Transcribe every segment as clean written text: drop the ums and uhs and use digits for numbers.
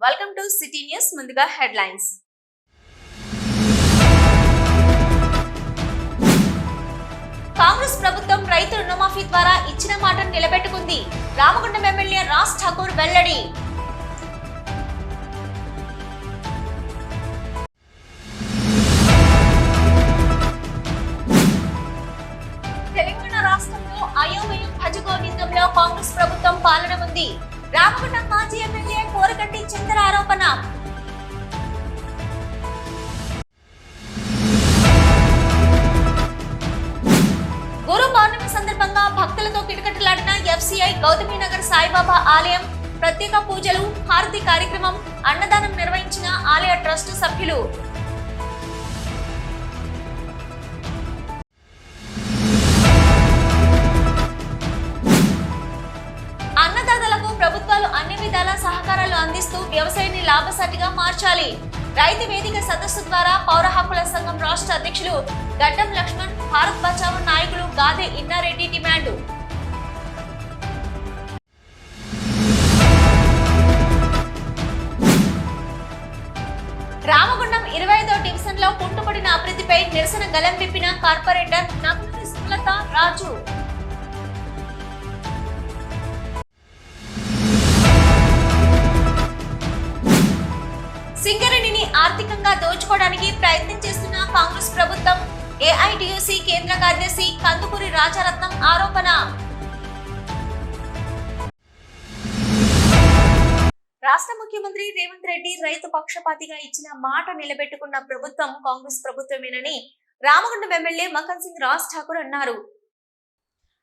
Welcome to city news. ముందుగా headlines. Congress ప్రభుత్వం రైతు రుణమాఫీ ద్వారా ఇచ్చిన మాటను నిలబెట్టుకుంది. రామగుండం ఎమ్మెల్యే రాజ్ ఠాకూర్ వెల్లడి. తెలంగాణ రాష్ట్రంలో అయోమయం భజగోవిందంలో కాంగ్రెస్ ప్రభుత్వం పాలన ఉంది. రామగుండం మాజీ ఎమ్మెల్యే కోరకంటి చంద్ర ఆరోపణ. గురు పౌర్ణమి సందర్భంగా భక్తులతో కిటకిటలాడిన ఎఫ్సిఐ గౌతమీనగర్ సాయిబాబా ఆలయం. ప్రత్యేక పూజలు, హారతి కార్యక్రమం, అన్నదానం నిర్వహించిన ఆలయ ట్రస్ట్ సభ్యులు. అన్నదాతలకు ప్రభుత్వాలు అన్ని విధాల సహకారాలు అందిస్తూ వ్యవసాయాన్ని లాభసాటిగా మార్చాలి. రైతు వేదిక సదస్సు ద్వారా పౌర హక్కుల సంఘం రాష్ట్ర అధ్యక్షులు గడ్డం లక్ష్మణ్, భారత్ బచావో నాయకులు గాదే ఇన్నారెడ్డి డిమాండ్. రామగుండం 25వ డివిజన్ లో కుంటుపడిన అభివృద్ధిపై నిరసన గలం విప్పిన కార్పొరేటర్ నగునూరి సుమలత రాజు. సింగరేణిని ఆర్థికంగా దోచుకోవడానికి ప్రయత్నం చేస్తున్న కాంగ్రెస్ ప్రభుత్వం. ఏఐటియుసి కేంద్ర కార్యదర్శి కందుకూరి రాజారత్నం ఆరోపణ. రాష్ట్ర ముఖ్యమంత్రి రేవంత్ రెడ్డి రైతు పక్షపాతిగా ఇచ్చిన మాట నిలబెట్టుకున్న ప్రభుత్వం కాంగ్రెస్ ప్రభుత్వమేనని రామగుండం ఎమ్మెల్యే మకన్ సింగ్ రాజ్ ఠాకూర్ అన్నారు.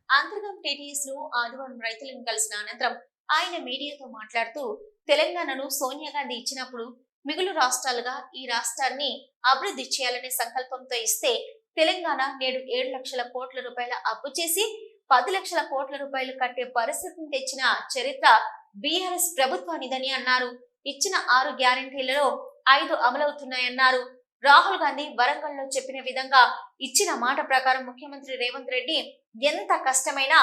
అంతర్గం టీటీఎస్ లో ఆదివారం రైతులను కలిసిన అనంతరం ఆయన మీడియాతో మాట్లాడుతూ, తెలంగాణను సోనియా గాంధీ ఇచ్చినప్పుడు మిగులు రాష్ట్రాలుగా ఈ రాష్ట్రాన్ని అభివృద్ధి చేయాలనే సంకల్పంతో ఇస్తే తెలంగాణ నేడు 7 లక్షల కోట్ల రూపాయల అప్పు చేసి 10 లక్షల కోట్ల రూపాయలు కట్టే పరిస్థితిని తెచ్చిన చరిత్ర బీఆర్ఎస్ ప్రభుత్వానిదని అన్నారు. ఇచ్చిన 6 గ్యారంటీలలో 5 అమలవుతున్నాయన్నారు. రాహుల్ గాంధీ వరంగల్లో చెప్పిన విధంగా ఇచ్చిన మాట ప్రకారం ముఖ్యమంత్రి రేవంత్ రెడ్డి ఎంత కష్టమైన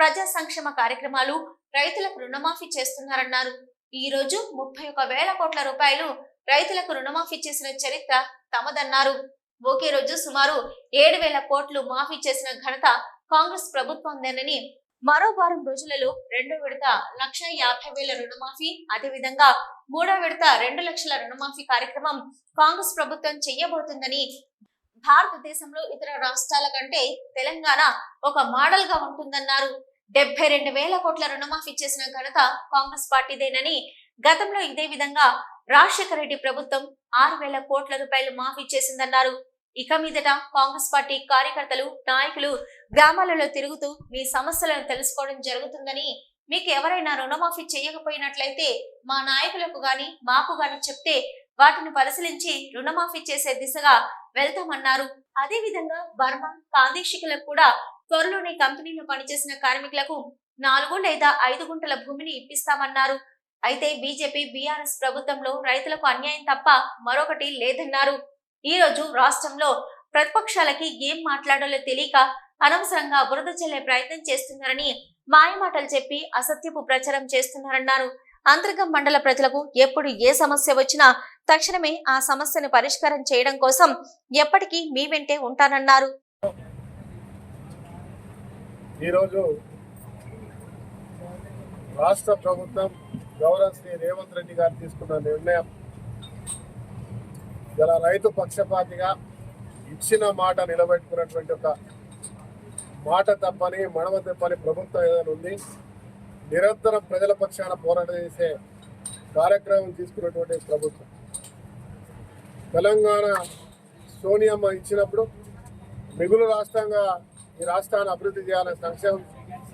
ప్రజా సంక్షేమ కార్యక్రమాలు, రైతులకు రుణమాఫీ చేస్తున్నారన్నారు. ఈ రోజు 31,000 కోట్ల రూపాయలు రైతులకు రుణమాఫీ చేసిన చరిత్ర తమదన్నారు. ఒకే రోజు సుమారు 7,000 కోట్లు మాఫీ చేసిన ఘనత కాంగ్రెస్ ప్రభుత్వందేనని, మరో వారం రోజులలో 2వ విడత 1,50,000 రుణమాఫీ, అదేవిధంగా 3వ విడత 2 లక్షల రుణమాఫీ కార్యక్రమం కాంగ్రెస్ ప్రభుత్వం చేయబోతుందని, భారతదేశంలో ఇతర రాష్ట్రాల కంటే తెలంగాణ ఒక మోడల్ గా ఉంటుందన్నారు. 72,000 కోట్ల రుణమాఫీ చేసిన ఘనత కాంగ్రెస్ పార్టీదేనని, గతంలో ఇదే విధంగా రాజశేఖర రెడ్డి ప్రభుత్వం 6,000 కోట్ల రూపాయలు మాఫీ చేసిందన్నారు. ఇక మీదట కాంగ్రెస్ పార్టీ కార్యకర్తలు, నాయకులు గ్రామాలలో తిరుగుతూ మీ సమస్యలను తెలుసుకోవడం జరుగుతుందని, మీకు ఎవరైనా రుణమాఫీ చేయకపోయినట్లయితే మా నాయకులకు గాని మాకు గాని చెప్తే వాటిని పరిశీలించి రుణమాఫీ చేసే దిశగా వెళ్తామన్నారు. అదే విధంగా బర్మా, ప్రాదేశికులకు కూడా త్వరలోనే కంపెనీలో పనిచేసిన కార్మికులకు 4 లేదా 5 గుంటల భూమిని ఇప్పిస్తామన్నారు. అయితే బీజేపీ, బీఆర్ఎస్ ప్రభుత్వంలో రైతులకు అన్యాయం తప్ప మరొకటి లేదన్నారు. ఈ రోజు రాష్ట్రంలో ప్రతిపక్షాలకి ఏం మాట్లాడాలో తెలియక అనవసరంగా బురద చల్లే ప్రయత్నం చేస్తున్నారని, మాయమాటలు చెప్పి అసత్యపు ప్రచారం చేస్తున్నారన్నారు. అంతర్గం మండల ప్రజలకు ఎప్పుడు ఏ సమస్య వచ్చినా తక్షణమే ఆ సమస్యను పరిష్కారం చేయడం కోసం ఎప్పటికీ మీ వెంటే ఉంటానన్నారు. ఈరోజు రాష్ట్ర ప్రభుత్వం గౌరవ శ్రీ రేవంత్ రెడ్డి గారు తీసుకున్న నిర్ణయం ఇలా రైతు పక్షపాతిగా ఇచ్చిన మాట నిలబెట్టుకున్నటువంటి ఒక మాట తప్పని, మడమ తప్పని ప్రభుత్వం ఏదైనా ఉంది. నిరంతరం ప్రజల పక్షాన పోరాటం చేసే కార్యక్రమం తీసుకున్నటువంటి ప్రభుత్వం. తెలంగాణ సోనియమ్మ ఇచ్చినప్పుడు మిగులు రాష్ట్రంగా ఈ రాష్ట్రాన్ని అభివృద్ధి చేయాలనే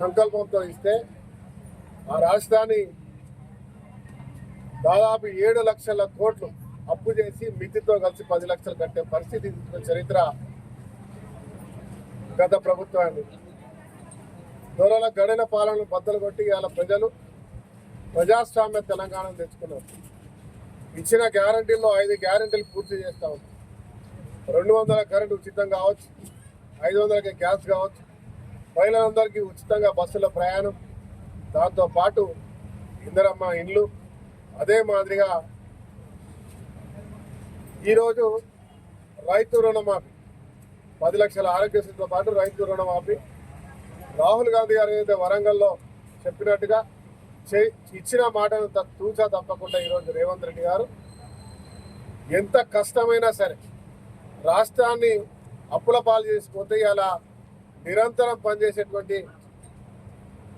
సంకల్పంతో ఇస్తే ఆ రాష్ట్రాన్ని దాదాపు 7 లక్షల కోట్లు అప్పు చేసి మితితో కలిసి 10 లక్షలు కట్టే పరిస్థితి చరిత్ర గత ప్రభుత్వాన్ని. దొరల గడిన పాలనను బద్దలు కొట్టి ఇవాళ ప్రజలు ప్రజాస్వామ్య తెలంగాణను తెచ్చుకున్నారు. ఇచ్చిన గ్యారంటీల్లో 5 గ్యారంటీలు పూర్తి చేస్తా ఉంటాం. 200 కరెంట్ ఉచితం కావచ్చు, 500కి గ్యాస్ కావచ్చు, మహిళలందరికీ ఉచితంగా బస్సుల ప్రయాణం, దాంతోపాటు ఇందిరమ్మ ఇండ్లు, అదే మాదిరిగా ఈరోజు రైతు రుణమాఫీ 10 లక్షల ఆరోగ్యశ్రీతో పాటు రైతు రుణమాఫీ రాహుల్ గాంధీ గారు ఏదైతే వరంగల్లో చెప్పినట్టుగా ఇచ్చిన మాటను తూచా తప్పకుండా ఈరోజు రేవంత్ రెడ్డి గారు ఎంత కష్టమైనా సరే రాష్ట్రాన్ని అప్పుల పాలు చేసిపోతే అలా నిరంతరం పనిచేసేటువంటి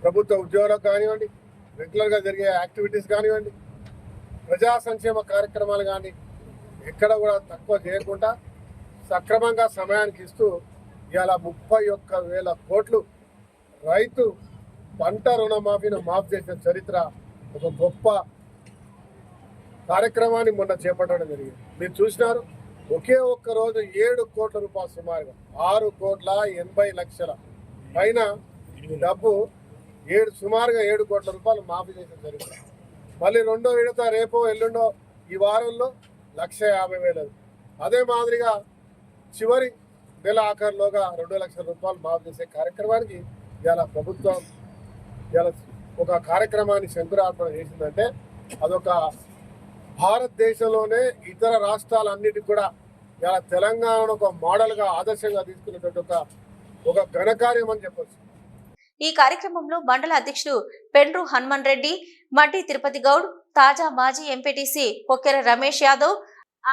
ప్రభుత్వ ఉద్యోగులకు కానివ్వండి, రెగ్యులర్గా జరిగే యాక్టివిటీస్ కానివ్వండి, ప్రజా సంక్షేమ కార్యక్రమాలు కానీ ఎక్కడ కూడా తక్కువ చేయకుండా సక్రమంగా సమయానికి ఇస్తూ ఇవాళ 31,000 కోట్లు రైతు పంట రుణమాఫీని మాఫ్ చేసిన చరిత్ర ఒక గొప్ప కార్యక్రమాన్ని మొన్న చేపట్టడం జరిగింది. మీరు చూసినారు, ఒకే ఒక్క రోజు 7 కోట్ల రూపాయలు సుమారుగా 6,80,00,000 పైన డబ్బు సుమారుగా 7 కోట్ల రూపాయలు మాఫీ చేసిన చరిత్ర. మళ్ళీ రెండో విడత రేపో ఎల్లుండో ఈ వారంలో 1,50,000. అదే మాదిరిగా చివరి నెల ఆఖరిలోగా 2 లక్షల రూపాయలు మాఫీ చేసే కార్యక్రమానికి ఇవాళ ప్రభుత్వం ఇవాళ ఒక కార్యక్రమాన్ని శంకురార్పణ చేసిందంటే అదొక భారతదేశంలోనే ఇతర రాష్ట్రాలన్నిటికి కూడా ఇవాళ తెలంగాణను ఒక మోడల్గా ఆదర్శంగా తీసుకునేటువంటి ఒక ఘనకార్యం అని చెప్పొచ్చు. ఈ కార్యక్రమంలో మండల అధ్యక్షుడు పెండ్రు హనుమన్ రెడ్డి, మడ్డి తిరుపతి గౌడ్, తాజా మాజీ ఎంపీటీసీ కొక్కెర రమేష్ యాదవ్,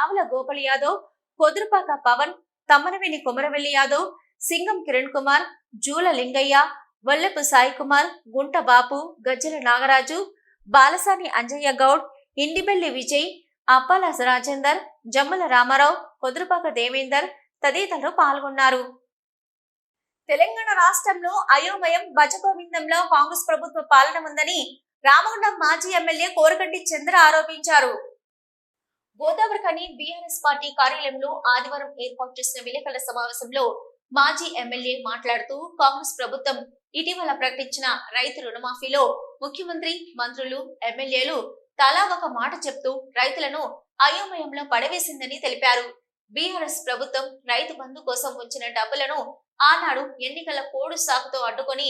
ఆవుల గోపాల్ యాదవ్, కొదురుపాక పవన్, తమ్మనవేని కుమరవెల్లి యాదవ్, సింగం కిరణ్ కుమార్, జూల లింగయ్య, వల్లెపు సాయి కుమార్, గుంట బాపు, గజ్జల నాగరాజు, బాలసాని అంజయ్య గౌడ్, ఇండిబెల్లి విజయ్, అప్పాల రాజేందర్, జమ్మల రామారావు, కొదురుపాక దేవేందర్ తదితరులు పాల్గొన్నారు. తెలంగాణ రాష్ట్రంలో అయోమయం భజగోవిందంలో కాంగ్రెస్ ప్రభుత్వ పాలన ఉందని రామగుండం మాజీ ఎమ్మెల్యే కోరగంటి చంద్ర ఆరోపించారు. గోదావరిఖని బీఆర్ఎస్ పార్టీ కార్యాలయంలో ఆదివారం ఏర్పాటు చేసిన విలేకరుల సమావేశంలో మాజీ ఎమ్మెల్యే మాట్లాడుతూ కాంగ్రెస్ ప్రభుత్వం ఇటీవల ప్రకటించిన రైతు రుణమాఫీలో ముఖ్యమంత్రి, మంత్రులు, ఎమ్మెల్యేలు తలా ఒక మాట చెప్తూ రైతులను అయోమయంలో పడవేసిందని తెలిపారు. బీఆర్ఎస్ ప్రభుత్వం రైతు బంధు కోసం వచ్చిన డబ్బులను ఆనాడు ఎన్నికల కోడు సాకుతో అడ్డుకొని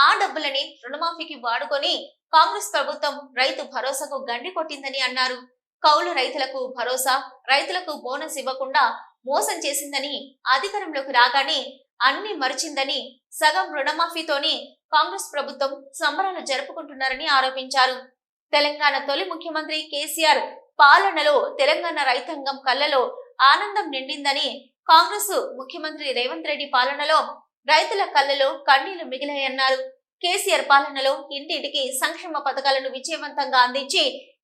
ఆ డబ్బులని రుణమాఫీకి వాడుకొని కాంగ్రెస్ ప్రభుత్వం రైతు భరోసాకు గండి కొట్టిందని అన్నారు. కౌలు రైతులకు భరోసా, రైతులకు బోనస్ ఇవ్వకుండా మోసం చేసిందని, అధికారంలోకి రాగానే అన్ని మరిచిందని, సగం రుణమాఫీతోనే కాంగ్రెస్ ప్రభుత్వం సంబరాలు జరుపుకుంటున్నారని ఆరోపించారు. తెలంగాణ తొలి ముఖ్యమంత్రి కేసీఆర్ పాలనలో తెలంగాణ రైతాంగం కళ్ళలో ఆనందం నిండిందని, కాంగ్రెస్ ముఖ్యమంత్రి రేవంత్ రెడ్డి పాలనలో రైతుల కళ్ళలో కన్నీళ్లు మిగిలాయన్నారు. కేసీఆర్ పాలనలో ఇంటింటికి సంక్షేమ పథకాలను విజయవంతంగా అందించి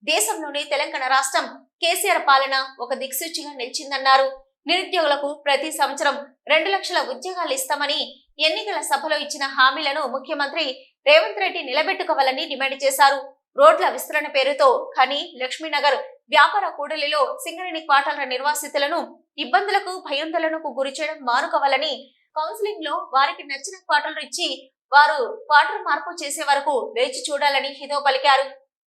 దేశంలోనే తెలంగాణ రాష్ట్రం కేసీఆర్ పాలన ఒక దిక్సూచిగా నిలిచిందన్నారు. నిరుద్యోగులకు ప్రతి సంవత్సరం 2 లక్షల ఉద్యోగాలు ఇస్తామని ఎన్నికల సభలో ఇచ్చిన హామీలను ముఖ్యమంత్రి రేవంత్ రెడ్డి నిలబెట్టుకోవాలని డిమాండ్ చేశారు. రోడ్ల విస్తరణ పేరుతో ఖని, లక్ష్మీనగర్ వ్యాపార కూడలిలో సింగరేణి క్వార్టర్ల నిర్వాసితులను ఇబ్బందులకు, భయోందోళనకు గురి చేయడం మానుకోవాలని, కౌన్సిలింగ్ లో వారికి నచ్చిన క్వార్టర్లు ఇచ్చి వారు క్వార్టర్ మార్పు చేసే వరకు వేచి చూడాలని హితవు పలికారు.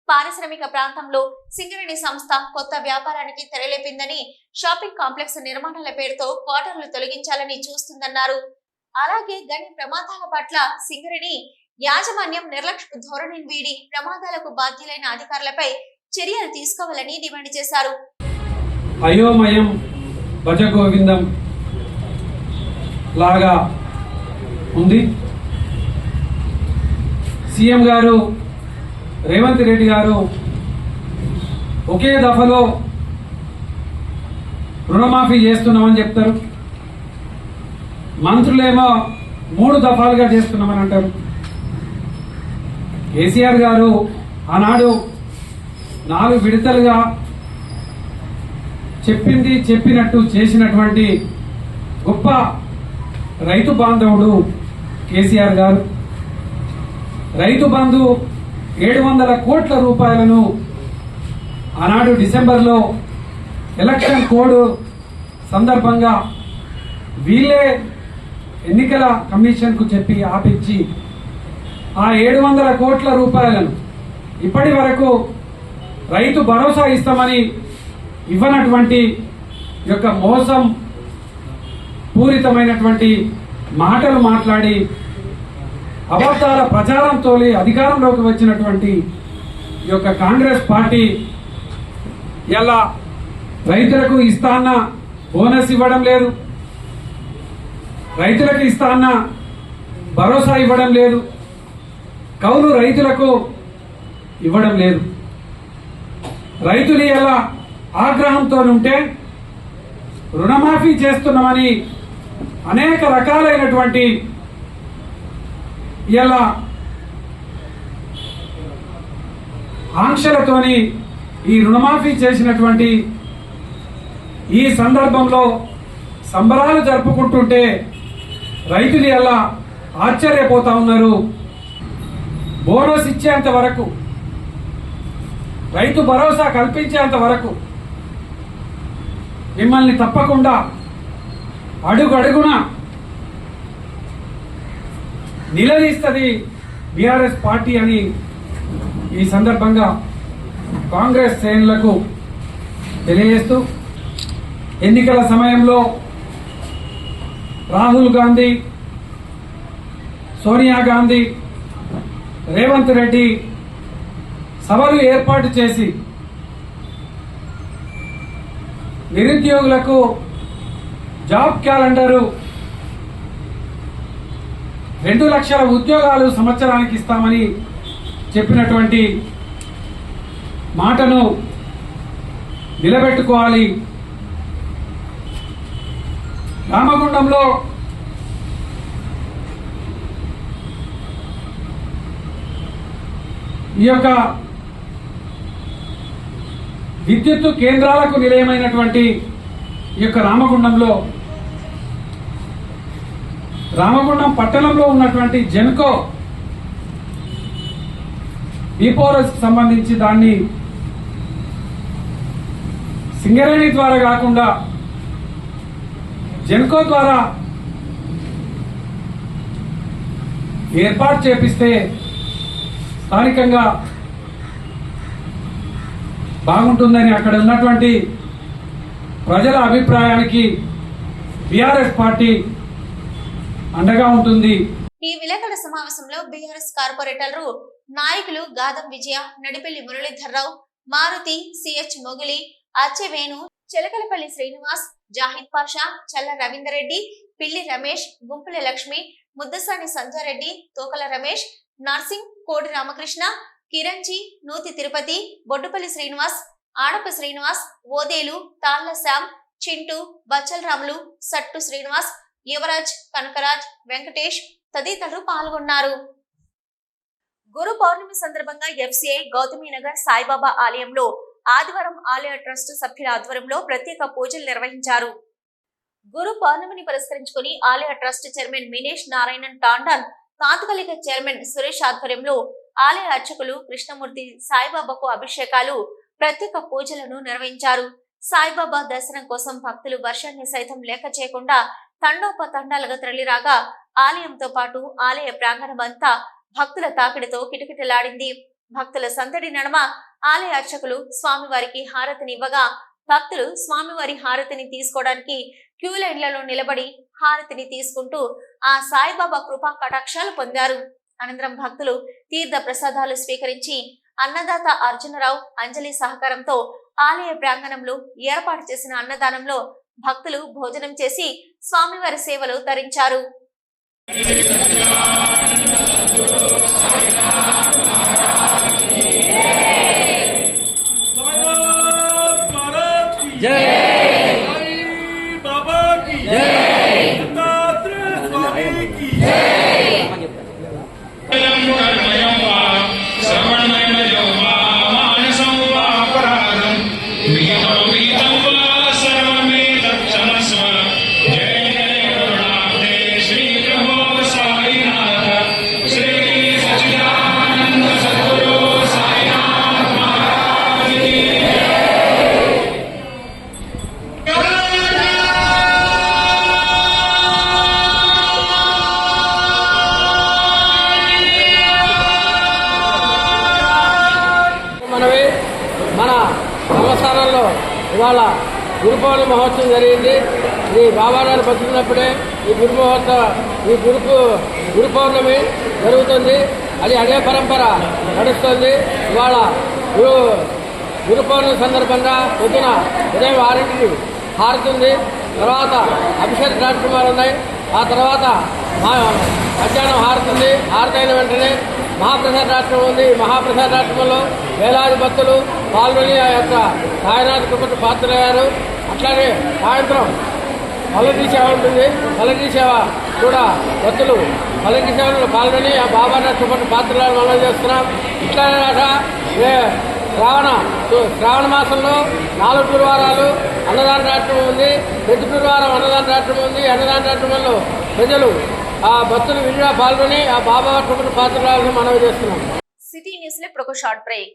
పారిశ్రామిక ప్రాంతంలో సింగరేణి సంస్థ కొత్త వ్యాపారానికి తెరలేపిందని, షాపింగ్ కాంప్లెక్స్ నిర్మాణాల పేరుతో క్వార్టర్లు తొలగించాలని చూస్తుందన్నారు. అలాగే గని ప్రమాదాల పట్ల సింగరేణి యాజమాన్యం నిర్లక్ష్య ధోరణిని వీడి ప్రమాదాలకు బాధ్యులైన అధికారులపై చర్యలు తీసుకోవాలని డిమాండ్ చేశారు. అయోమయం భజగోవిందం లాగా ఉంది. సీఎం గారు రేవంత్ రెడ్డి గారు ఒకే దఫలో రుణమాఫీ చేస్తున్నామని చెప్తారు, మంత్రులేమో 3 దఫాలుగా చేస్తున్నామని అంటారు. కేసీఆర్ గారు ఆనాడు 4 విడతలుగా చెప్పింది చెప్పినట్టు చేసినటువంటి గొప్ప రైతు బాంధవుడు కేసీఆర్ గారు. రైతు బంధు 700 కోట్ల రూపాయలను ఆనాడు డిసెంబర్లో ఎలక్షన్ కోడ్ సందర్భంగా వీళ్ళే ఎన్నికల కమిషన్కు చెప్పి ఆపించి ఆ 700 కోట్ల రూపాయలను ఇప్పటి వరకు రైతు భరోసా ఇస్తామని ఇవ్వనటువంటి యొక్క మోసం పూరితమైనటువంటి మాటలు మాట్లాడి అబద్ధాల ప్రచారంతో అధికారంలోకి వచ్చినటువంటి ఈ యొక్క కాంగ్రెస్ పార్టీ ఇలా రైతులకు ఇస్తా అన్న బోనస్ ఇవ్వడం లేదు, రైతులకు ఇస్తా అన్న భరోసా ఇవ్వడం లేదు, కౌలు రైతులకు ఇవ్వడం లేదు. రైతులు ఎలా ఆగ్రహంతో ఉంటే రుణమాఫీ చేస్తున్నామని అనేక రకాలైనటువంటి ఇలా ఆంక్షలతోని ఈ రుణమాఫీ చేసినటువంటి ఈ సందర్భంలో సంబరాలు జరుపుకుంటుంటే రైతులు ఎలా ఆశ్చర్యపోతా ఉన్నారు. బోనస్ ఇచ్చేంత వరకు, రైతు భరోసా కల్పించేంత వరకు మిమ్మల్ని తప్పకుండా అడుగడుగున నిలదీస్తుంది బీఆర్ఎస్ పార్టీ అని ఈ సందర్భంగా కాంగ్రెస్ శ్రేణులకు తెలియజేస్తూ, ఎన్నికల సమయంలో రాహుల్ గాంధీ, సోనియా గాంధీ, రేవంత్ రెడ్డి సభలు ఏర్పాటు చేసి నిరుద్యోగులకు జాబ్ క్యాలెండరు 2 లక్షల ఉద్యోగాలు సంవత్సరానికి ఇస్తామని చెప్పినటువంటి మాటను నిలబెట్టుకోవాలి. రామగుండంలో ఈ యొక్క విద్యుత్తు కేంద్రాలకు నిలయమైనటువంటి ఈ యొక్క రామగుండం పట్టణంలో ఉన్నటువంటి జెన్కో డిపోలకు సంబంధించి దాన్ని సింగరేణి ద్వారా కాకుండా జెన్కో ద్వారా ఏర్పాటు చేపిస్తే స్థానికంగా బాగుంటుందని అక్కడ ఉన్నటువంటి ప్రజల అభిప్రాయానికి బీఆర్ఎస్ పార్టీ అండగా ఉంటుంది. ఈ విలేకరుల సమావేశంలో బీఆర్ఎస్ కార్పొరేటర్లు నాయకులు గాదం విజయ, నడిపెల్లి మురళీధర్రావు, మారుతి, సిహెచ్ మొగిలి, అచ్చెవేణు, చిలకలపల్లి శ్రీనివాస్, జాహిద్ పాషా, చల్ల రవీందర్ రెడ్డి, పిల్లి రమేష్, గుంపుల లక్ష్మి, ముద్దసాని సంజారెడ్డి, తోకల రమేష్, నర్సింగ్, కోడి రామకృష్ణ, కిరంజీ, నూతి తిరుపతి, బొడ్డుపల్లి శ్రీనివాస్, ఆడప శ్రీనివాస్, ఓదేలు, తాళ్ల శ్యామ్, చింటూ, బచ్చల్ రాములు, సట్టు శ్రీనివాస్, యువరాజ్, కనకరాజ్, వెంకటేష్ తదితరులు పాల్గొన్నారు. గురు పౌర్ణమి సందర్భంగా ఎఫ్సిఐ గౌతమీనగర్ సాయిబాబా ఆలయంలో ఆదివారం ఆలయ ట్రస్ట్ సభ్యుల ఆధ్వర్యంలో ప్రత్యేక పూజలు నిర్వహించారు. గురు పౌర్ణమిని పురస్కరించుకుని ఆలయ ట్రస్ట్ చైర్మన్ మినేష్ నారాయణన్ టాండన్, కాంతకలిక చైర్మన్ సురేష్ ఆధ్వర్యంలో ఆలయ అర్చకులు కృష్ణమూర్తి సాయిబాబాకు అభిషేకాలు, ప్రత్యేక పూజలను నిర్వహించారు. సాయిబాబా దర్శనం కోసం భక్తులు వర్షాన్ని సైతం లెక్క చేయకుండా తండోపతండాలుగా తరలిరాగా ఆలయంతో పాటు ఆలయ ప్రాంగణం అంతా భక్తుల తాకిడితో కిటకిటలాడింది. భక్తుల సందడి నడమ ఆలయ అర్చకులు స్వామివారికి హారతినివ్వగా భక్తులు స్వామివారి హారతిని తీసుకోవడానికి క్యూ లైన్లలో నిలబడి హారతిని తీసుకుంటూ ఆ సాయిబాబా కృపా కటాక్షాలు పొందారు. అనంతరం భక్తులు తీర్థ ప్రసాదాలు స్వీకరించి అన్నదాత అర్జునరావు అంజలి సహకారంతో ఆలయ ప్రాంగణంలో ఏర్పాటు చేసిన అన్నదానంలో భక్తులు భోజనం చేసి స్వామివారి సేవలు తరించారు. మన సంవత్సరంలో ఇవాళ గురు పౌర్ణమి మహోత్సవం జరిగింది. ఈ బాబాగారు బతుకున్నప్పుడే ఈ గురు పౌర్ణమి జరుగుతుంది. అది అదే పరంపర నడుస్తుంది. ఇవాళ గురు పౌర్ణమి సందర్భంగా పొద్దున ఉదయం 6కి హారతి ఉంది. తర్వాత అభిషేక కార్యక్రమాలు ఉన్నాయి. ఆ తర్వాత మధ్యాహ్నం హారతి ఉంది. హారతి అయిన వెంటనే మహాప్రసాద రాష్ట్రం ఉంది. మహాప్రసాద రాష్ట్రంలో వేలాది భక్తులు పాల్గొని ఆ యొక్క సాయినాథ్ కృపకు పాత్రయ్యారు. అట్లాగే సాయంత్రం పల్లకి సేవ ఉంటుంది. పల్లకి సేవ కూడా భక్తులు పల్లకి సేవలో పాల్గొని ఆ బాబానాథ్ కృపకు పాత్రలను అమలు చేస్తున్నాం. ఇట్లాగే శ్రావణ మాసంలో 4 గురువారాలు అన్నదాన కార్యక్రమం ఉంది. ప్రతి గురువారం అన్నదాన కార్యక్రమం ఉంది. అన్నదాన కార్యక్రమంలో ప్రజలు ఆ భక్తులు విధిగా పాల్గొని ఆ బాబా కృపకు పాత్రలను మనవి చేస్తున్నాం. సిటీ న్యూస్ లో ఇప్పుడు ఒక షార్ట్ బ్రేక్.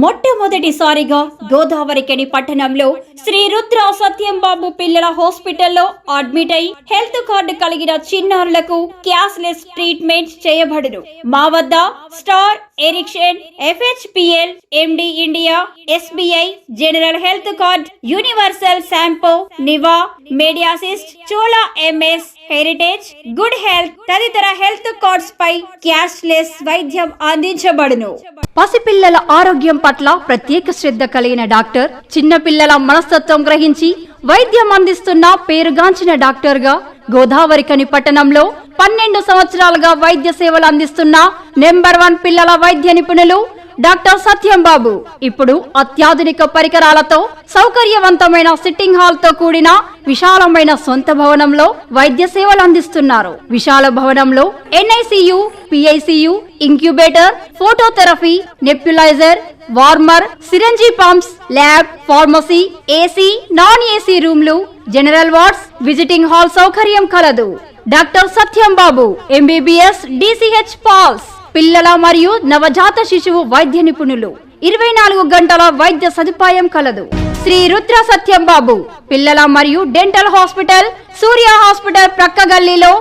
మొట్టమొదటిసారిగా గోదావరికని పట్టణంలో శ్రీ రుద్ర సత్యం బాబు పిల్లల హాస్పిటల్లో అడ్మిట్ అయి హెల్త్ కార్డు కలిగిన చిన్నారులకు క్యాష్లెస్ ట్రీట్మెంట్ చేయబడును. మా వద్ద స్టార్, ఎరిక్షన్, FHPL, MD India, SBI, general health card, universal Sompo, Niva, Medi Assist, Chola MS, Heritage, good health తదితర హెల్త్ కార్డ్స్ పై క్యాష్లెస్ వైద్యం అందించబడును. పసిపిల్లల ఆరోగ్యం పట్ల ప్రత్యేక శ్రద్ధ కలిగిన డాక్టర్, చిన్నపిల్లల మనస్తత్వం గ్రహించి వైద్యం అందిస్తున్న పేరుగాంచిన డాక్టర్ గా గోదావరికని పట్టణంలో 12 సంవత్సరాలుగా వైద్య సేవలు అందిస్తున్న నెంబర్ 1 పిల్లల వైద్య నిపుణులు డాక్టర్ సత్యం బాబు ఇప్పుడు అత్యాధునిక పరికరాలతో సౌకర్యవంతమైన సిట్టింగ్ హాల్ తో కూడిన విశాలమైన సొంత భవనంలో వైద్య సేవలు అందిస్తున్నారు. విశాల భవనంలో NICU, PICU, incubator, phototherapy, nebuliser, warmer, సిరంజీ pumps, lab, pharmacy, AC, non AC రూమ్లు, జనరల్ వార్డ్స్, విజిటింగ్ హాల్ సౌకర్యం కలదు. డాక్టర్ సత్యం బాబు MBBS, DCH పాల్స్, పిల్లల మరియు నవజాత శిశువు వైద్య నిపుణులు. 24 గంటల వైద్య సదుపాయం కలదు. శ్రీ రుద్ర సత్యం బాబు పిల్లల మరియు డెంటల్ హాస్పిటల్, సూర్య హాస్పిటల్ ప్రక్క గల్లీలో,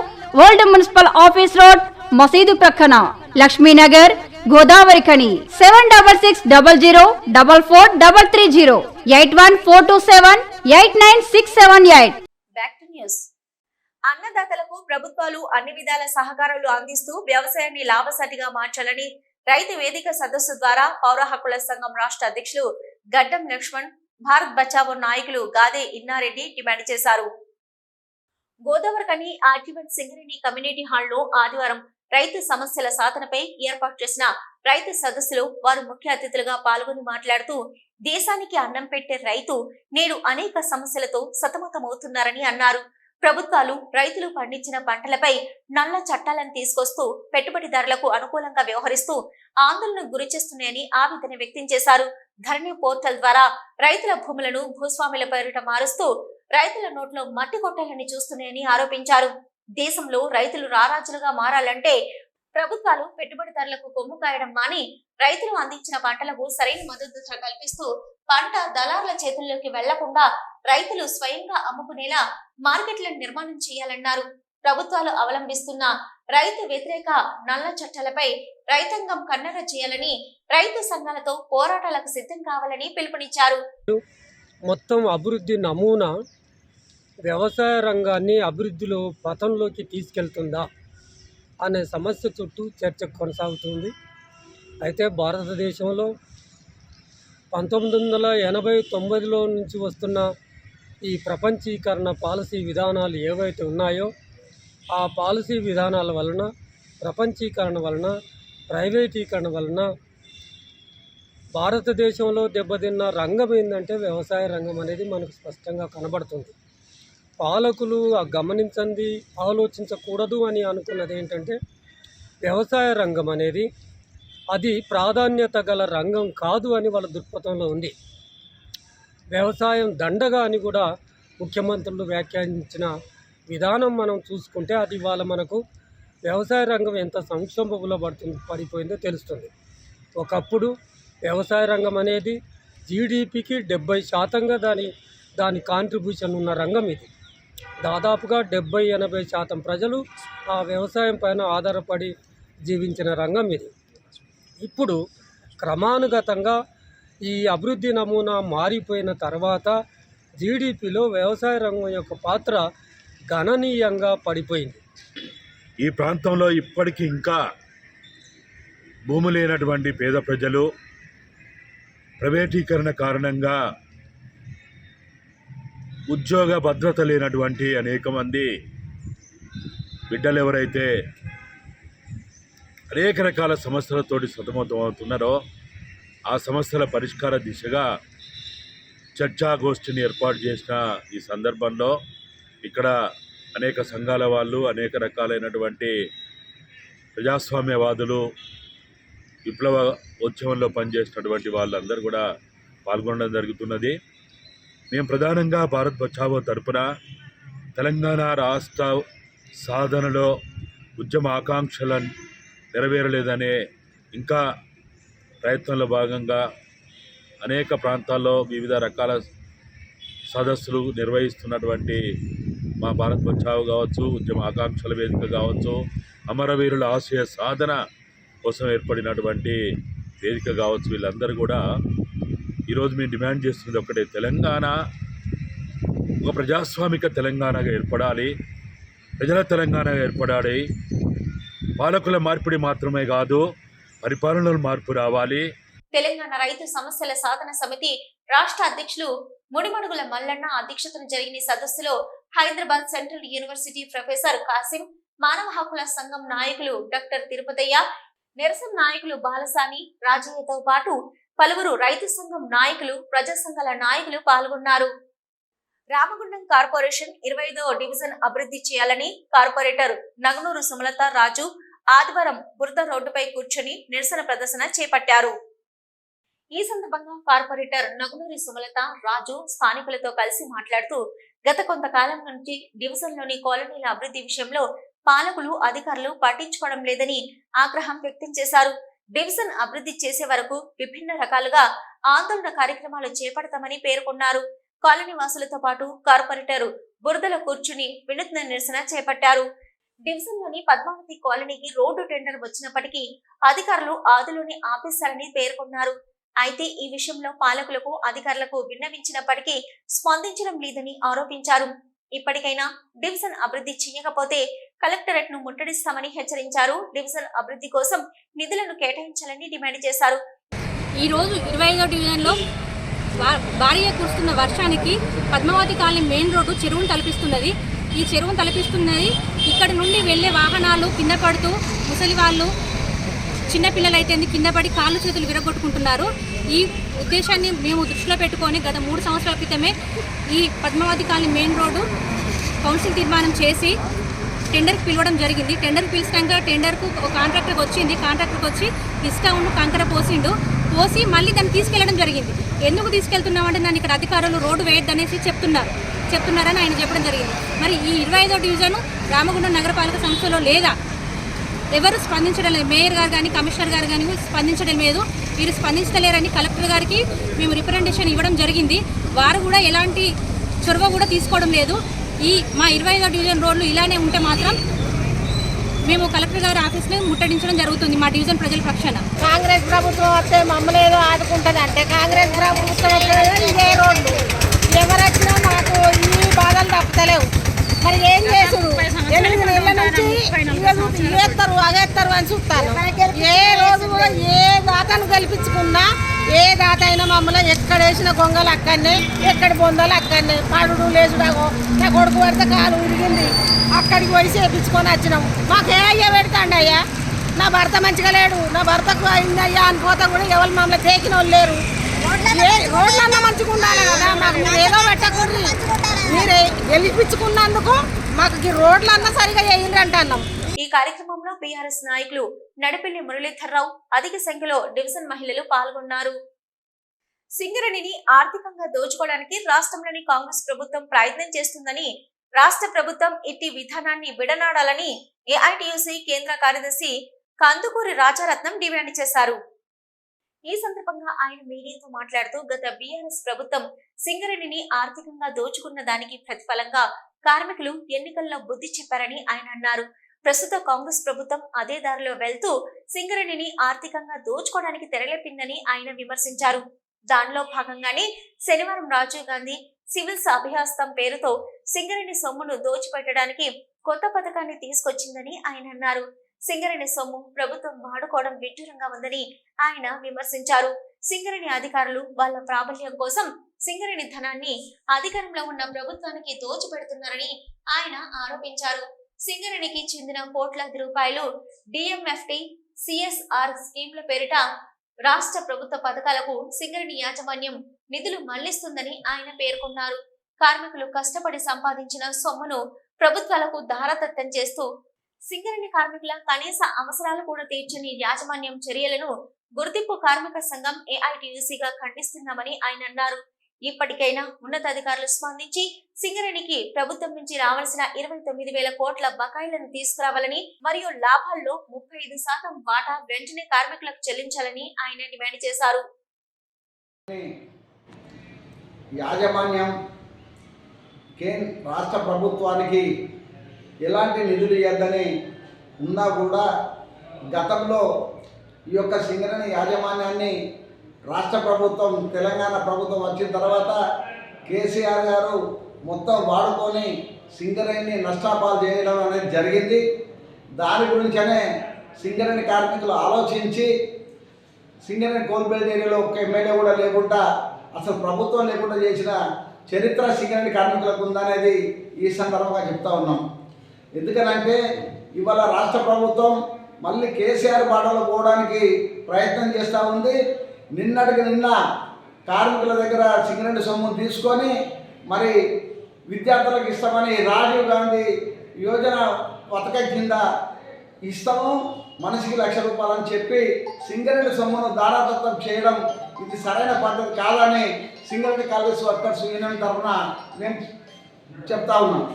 ఓల్డ్ మున్సిపల్ ఆఫీస్ రోడ్, మసీదు ప్రక్కన, Laxminagar, Godavarikhani. 7600444330 8142789678. Back to news. అన్నదాతలకు ప్రభుత్వాలు అన్ని విధాల సహకారాలు అందిస్తూ వ్యవసాయాన్ని లాభసాటిగా మార్చాలని రైతు వేదిక సదస్సు ద్వారా పౌర హక్కుల సంఘం రాష్ట్ర అధ్యక్షులు గడ్డం లక్ష్మణ్, భారత్ బచావో నాయకులు గాదే ఇన్నారెడ్డి డిమాండ్ చేశారు. గోదావరికని ఆర్టివెంట్ సింగరేణి కమ్యూనిటీ హాల్లో ఆదివారం రైతు సమస్యల సాధనపై ఏర్పాటు చేసిన రైతు సదస్సులో వారు ముఖ్య అతిథులుగా పాల్గొని మాట్లాడుతూ దేశానికి అన్నం పెట్టే రైతు నేడు అనేక సమస్యలతో సతమతమవుతున్నారని అన్నారు. ప్రభుత్వాలు రైతులు పండించిన పంటలపై నల్ల చట్టాలను తీసుకొస్తూ పెట్టుబడిదారులకు అనుకూలంగా వ్యవహరిస్తూ ఆందోళనకు గురి చేస్తున్నాయని ఆవేదన వ్యక్తం చేశారు. ధరణి పోర్టల్ ద్వారా రైతుల భూములను భూస్వాముల పేరిట మారుస్తూ రైతుల నోట్లో మట్టి కొట్టాలని చూస్తున్నాయని ఆరోపించారు. దేశంలో రైతులు రారాజులుగా మారాలంటే ప్రభుత్వాలు పెట్టుబడిదారులకు కొమ్ము కాయడం మాని రైతులు అందించిన పంటలకు సరైన మద్దతు ధర కల్పిస్తూ పంట దళారుల చేతుల్లోకి వెళ్లకుండా రైతులు స్వయంగా అమ్ముకునేలా మార్కెట్లను నిర్మాణం చేయాలన్నారు. ప్రభుత్వాలు అవలంబిస్తున్న రైతు వ్యతిరేక నల్ల చట్టాలపై రైతాంగం కన్నెర చేయాలని, రైతు సంఘాలతో పోరాటాలకు సిద్ధం కావాలని పిలుపునిచ్చారు. మొత్తం అభివృద్ధి నమూనా వ్యవసాయ రంగాన్ని అభివృద్ధిలో పథంలోకి తీసుకెళ్తుందా అనే సమస్య చుట్టూ చర్చ కొనసాగుతుంది. అయితే భారతదేశంలో 1980-90లో నుంచి వస్తున్న ఈ ప్రపంచీకరణ పాలసీ విధానాలు ఏవైతే ఉన్నాయో ఆ పాలసీ విధానాల వలన, ప్రపంచీకరణ వలన, ప్రైవేటీకరణ వలన భారతదేశంలో దెబ్బతిన్న రంగం ఏంటంటే వ్యవసాయ రంగం అనేది మనకు స్పష్టంగా కనబడుతుంది. పాలకులు గమనించండి, ఆలోచించకూడదు అని అనుకున్నది ఏంటంటే వ్యవసాయ రంగం అనేది అది ప్రాధాన్యత గల రంగం కాదు అని వాళ్ళ దృక్పథంలో ఉంది. వ్యవసాయం దండగా అని కూడా ముఖ్యమంత్రులు వ్యాఖ్యానించిన విధానం మనం చూసుకుంటే అది వాళ్ళ మనకు వ్యవసాయ రంగం ఎంత సంక్షోభంలో పడిపోయిందో తెలుస్తుంది. ఒకప్పుడు వ్యవసాయ రంగం అనేది జీడిపికి 70% దాని కాంట్రిబ్యూషన్ ఉన్న రంగం ఇది. దాదాపుగా 70-80% ప్రజలు ఆ వ్యవసాయం పైన ఆధారపడి జీవించిన రంగం ఇది. ఇప్పుడు క్రమానుగతంగా ఈ అభివృద్ధి నమూనా మారిపోయిన తర్వాత జీడిపిలో వ్యవసాయ రంగం యొక్క పాత్ర గణనీయంగా పడిపోయింది. ఈ ప్రాంతంలో ఇప్పటికీ ఇంకా భూమి లేనటువంటి పేద ప్రజలు, ప్రైవేటీకరణ కారణంగా ఉద్యోగ భద్రత లేనటువంటి అనేక మంది బిడ్డలు ఎవరైతే అనేక రకాల సమస్యలతోటి సతమతమవుతున్నారో ఆ సమస్యల పరిష్కార దిశగా చర్చాగోష్ఠిని ఏర్పాటు చేసిన ఈ సందర్భంలో ఇక్కడ అనేక సంఘాల వాళ్ళు, అనేక రకాలైనటువంటి ప్రజాస్వామ్యవాదులు, విప్లవ ఉద్యమంలో పనిచేసినటువంటి వాళ్ళందరూ కూడా పాల్గొనడం జరుగుతున్నది. మేము ప్రధానంగా భారత్ బచావో తరపున తెలంగాణ రాష్ట్ర సాధనలో ఉద్యమ ఆకాంక్షలను నెరవేరలేదనే ఇంకా ప్రయత్నంలో భాగంగా అనేక ప్రాంతాల్లో వివిధ రకాల సదస్సులు నిర్వహిస్తున్నటువంటి మా భారత్ బచావో కావచ్చు, ఉద్యమ ఆకాంక్షల వేదిక కావచ్చు, అమరవీరుల ఆశయ సాధన కోసం ఏర్పడినటువంటి వేదిక కావచ్చు, వీళ్ళందరూ కూడా ఈరోజు మేము డిమాండ్ చేస్తున్నది ఒకటే, తెలంగాణ ఒక ప్రజాస్వామిక తెలంగాణగా ఏర్పడాలి, ప్రజల తెలంగాణగా ఏర్పడాలి. పాలకుల మార్పిడి మాత్రమే కాదు, పరిపాలనలో మార్పు రావాలి. తెలంగాణ రైతు సమస్యల సాధన సమితి రాష్ట్ర అధ్యక్షులు ముడిమడుగుల మల్లన్న అధ్యక్షతన జరిగిన సదస్సులో Hyderabad Central University professor Kasim, మానవ హక్కుల సంఘం నాయకులు డాక్టర్ తిరుపతయ్య, నిరసన నాయకులు బాలసాని, రాజయ్యతో పాటు పలువురు రైతు సంఘం నాయకులు, ప్రజా సంఘాల నాయకులు పాల్గొన్నారు. రామగుండం కార్పొరేషన్ 25వ డివిజన్ అభివృద్ధి చేయాలని కార్పొరేటర్ నగనూరు సుమలత రాజు ఆదివారం బురద రోడ్డుపై కూర్చొని నిరసన ప్రదర్శన చేపట్టారు. ఈ సందర్భంగా కార్పొరేటర్ నగనూరి సుమలత రాజు స్థానికులతో కలిసి మాట్లాడుతూ, గత కొంతకాలం నుంచి డివిజన్లోని కాలనీల అభివృద్ధి విషయంలో పాలకులు, అధికారులు పట్టించుకోవడం లేదని ఆగ్రహం వ్యక్తం చేశారు. డివిజన్ అభివృద్ధి చేసే వరకు విభిన్న రకాలుగా ఆందోళన కార్యక్రమాలు చేపడతామని పేర్కొన్నారు. కాలనీ వాసులతో పాటు కార్పొరేటర్ బురదలో కూర్చుని వినూత్న నిరసన చేపట్టారు. డివిజన్ లోని పద్మావతి కాలనీకి రోడ్డు టెండర్ వచ్చినప్పటికీ అధికారులు ఆదిలోనే ఆపేశారని పేర్కొన్నారు. అయితే ఈ విషయంలో పాలకులకు, అధికారులకు విన్నవించినప్పటికీ స్పందించడం లేదని ఆరోపించారు. ఇప్పటికైనా డివిజన్ అభివృద్ధి చేయకపోతే కలెక్టరేట్ ను ముట్టడిస్తామని హెచ్చరించారు. డివిజన్ అభివృద్ధి కోసం నిధులను కేటాయించాలని డిమాండ్ చేశారు. ఈ రోజు 25వ డివిజన్లో భారీగా కురుస్తున్న వర్షానికి పద్మావతి కాలనీ మెయిన్ రోడ్డు చెరువును తలపిస్తున్నది. ఈ చెరువును తలపిస్తున్నది ఇక్కడ నుండి వెళ్లే వాహనాలు కింద పడుతూ, ముసలి వాళ్ళు, చిన్నపిల్లలు అయితే కింద పడి కాళ్ళు చేతులు విరగొట్టుకుంటున్నారు. ఈ ఉద్దేశాన్ని మేము దృష్టిలో పెట్టుకొని గత 3 సంవత్సరాల క్రితమే ఈ Padmavathi colony main road council తీర్మానం చేసి టెండర్కి పిలవడం జరిగింది. టెండర్కి పిలిచినాక టెండర్కు ఒక కాంట్రాక్టర్కి వచ్చింది. కాంట్రాక్టర్కి వచ్చి ఇసుక కంకర పోసి మళ్ళీ దాన్ని తీసుకెళ్లడం జరిగింది. ఎందుకు తీసుకెళ్తున్నామంటే నన్ను ఇక్కడ అధికారులు రోడ్డు వేయద్దనేసి చెప్తున్నారని ఆయన చెప్పడం జరిగింది. మరి ఈ 25వ డివిజన్ రామగుండం నగరపాలక సంస్థలో లేదా? ఎవరు స్పందించడం లేదు. మేయర్ గారు కానీ, కమిషనర్ గారు కానీ స్పందించడం లేదు. వీరు స్పందించలేరని కలెక్టర్ గారికి మేము రిప్రజెంటేషన్ ఇవ్వడం జరిగింది. వారు కూడా ఎలాంటి చొరవ కూడా తీసుకోవడం లేదు. ఈ మా 25వ డివిజన్ రోడ్లు ఇలానే ఉంటే మాత్రం మేము కలెక్టర్ గారి ఆఫీస్ని ముట్టడించడం జరుగుతుంది మా డివిజన్ ప్రజల పక్షాన. కాంగ్రెస్ ప్రభుత్వం వస్తే మమ్మల్ని ఏదో ఆదుకుంటుంది అంటే కాంగ్రెస్ ప్రభుత్వం ఇదే రోడ్లు ఎవరు వచ్చినా మాకు ఈ బాధలు తప్పుతలేవు. మరి ఏం చేసుడు? 8 నెలల నుంచి ఇవేస్తారు అగేస్తారు అని చూస్తాను. ఏ రోజు కూడా ఏ దాతను గెలిపించుకున్నా ఏ దాత అయినా మమ్మల్ని ఎక్కడ వేసిన గొంగలు అక్కడనే, ఎక్కడ బొందలు అక్కడనే, పడుడు లేచుడాగో నా కొడుకు పడితే కాలు విరిగింది, అక్కడికి పోయి చేపించుకొని వచ్చినాము. మాకు ఏ అయ్యా పెడతాండి అయ్యా, నా భర్త మంచిగా లేడు, నా భర్తకు అయిందయ్యా అని పోతా కూడా ఎవరు మమ్మల్ని తేకిన వాళ్ళు లేరు. రోడ్లన్నా మంచిగా ఉండాలి కదా, మాకు మీరు ఏదో పెట్టకూడదు. మీరు గెలిపించుకున్నందుకు మాకు ఈ రోడ్లన్నా సరిగా వేయండి అంటున్నాం. ఈ కార్యక్రమంలో బీఆర్ఎస్ నాయకులు నడిపెల్లి మురళీధర్రావు, అధిక సంఖ్యలో డివిజన్ మహిళలు పాల్గొన్నారు. సింగరేణిని ఆర్థికంగా దోచుకోవడానికి రాష్ట్రంలోని కాంగ్రెస్ ప్రభుత్వం ప్రయత్నం చేస్తుందని, రాష్ట్ర ప్రభుత్వం ఇట్టి విధానాన్ని విడనాడాలని ఏఐటియుసి కేంద్ర కార్యదర్శి కందుకూరి రాజారత్నం డిమాండ్ చేశారు. ఈ సందర్భంగా ఆయన మీడియాతో మాట్లాడుతూ, గత బీఆర్ఎస్ ప్రభుత్వం సింగరేణిని ఆర్థికంగా దోచుకున్న దానికి ప్రతిఫలంగా కార్మికులు ఎన్నికల్లో బుద్ధి చెప్పారని ఆయన అన్నారు. ప్రస్తుత కాంగ్రెస్ ప్రభుత్వం అదే దారిలో వెళ్తూ సింగరేణిని ఆర్థికంగా దోచుకోవడానికి తెరలేపిందని ఆయన విమర్శించారు. దానిలో భాగంగానే శనివారం రాజీవ్ గాంధీ సివిల్స్ అభ్యాస్తం పేరుతో సింగరేణి సొమ్మును దోచిపెట్టడానికి కొత్త పథకాన్ని తీసుకొచ్చిందని ఆయన అన్నారు. సింగరేణి సొమ్ము ప్రభుత్వం వాడుకోవడం విడ్డూరంగా ఉందని ఆయన విమర్శించారు. సింగరేణి అధికారులు వాళ్ళ ప్రాబల్యం కోసం సింగరేణి ధనాన్ని అధికారంలో ఉన్న ప్రభుత్వానికి దోచిపెడుతున్నారని ఆయన ఆరోపించారు. సింగరేణికి చెందిన కోట్లాది రూపాయలు డిఎంఎఫ్టి, సిఎస్ఆర్ స్కీమ్ల పేరిట రాష్ట్ర ప్రభుత్వ పథకాలకు సింగరేణి యాజమాన్యం నిధులు మళ్లిస్తుందని ఆయన పేర్కొన్నారు. కార్మికులు కష్టపడి సంపాదించిన సొమ్మును ప్రభుత్వాలకు దారదత్తం చేస్తూ సింగరేణి కార్మికుల కనీస అవసరాలు కూడా తీర్చని యాజమాన్యం చర్యలను గుర్తింపు కార్మిక సంఘం ఏఐటియుసిగా ఖండిస్తున్నామని ఆయన అన్నారు. ఇప్పటికైనా ఉన్నతాధికారులు స్పందించి సింగరేణికి ప్రభుత్వం నుంచి రావాల్సిన 29,000 కోట్ల బకాయిలను తీసుకురావాలని మరియు లాభాల్లో 35% వాటా వెంటనే కార్మికులకు చెల్లించాలని ఆయన డిమాండ్ చేశారు. యాజమాన్యం రాష్ట్ర ప్రభుత్వానికి ఎలాంటి నిధులు ఇవ్వద్దని ఉన్నా కూడా గతంలో ఈ యొక్క సింగరేణి యాజమాన్యాన్ని రాష్ట్ర ప్రభుత్వం తెలంగాణ ప్రభుత్వం వచ్చిన తర్వాత కేసీఆర్ గారు మొత్తం వాడుకొని సింగరేణిని నష్టాపాలు చేయడం అనేది జరిగింది. దాని గురించనే సింగరేణి కార్మికులు ఆలోచించి సింగరేణి కోల్బెల్ట్ ఏరియాలో ఒక ఎమ్మెల్యే కూడా లేకుండా అసలు ప్రభుత్వం లేకుండా చేసిన చరిత్ర సింగరేణి కార్మికులకు ఉందనేది ఈ సందర్భంగా చెప్తా ఉన్నాం. ఎందుకనంటే ఇవాళ రాష్ట్ర ప్రభుత్వం మళ్ళీ కేసీఆర్ బాటలో పోవడానికి ప్రయత్నం చేస్తూ ఉంది. నిన్నటికి నిన్న కార్మికుల దగ్గర సింగరేణి సొమ్ము తీసుకొని మరి విద్యార్థులకు ఇస్తామని రాజీవ్ గాంధీ యోజన పథకం కింద ఇస్తాము మనిషికి ₹1,00,000 అని చెప్పి సింగరేణి సొమ్మును దారాదత్తం చేయడం ఇది సరైన పద్ధతి కాదని సింగరేణి కాలేజ్ వర్కర్స్ యూనియన్ తరఫున మేము చెప్తా ఉన్నాం.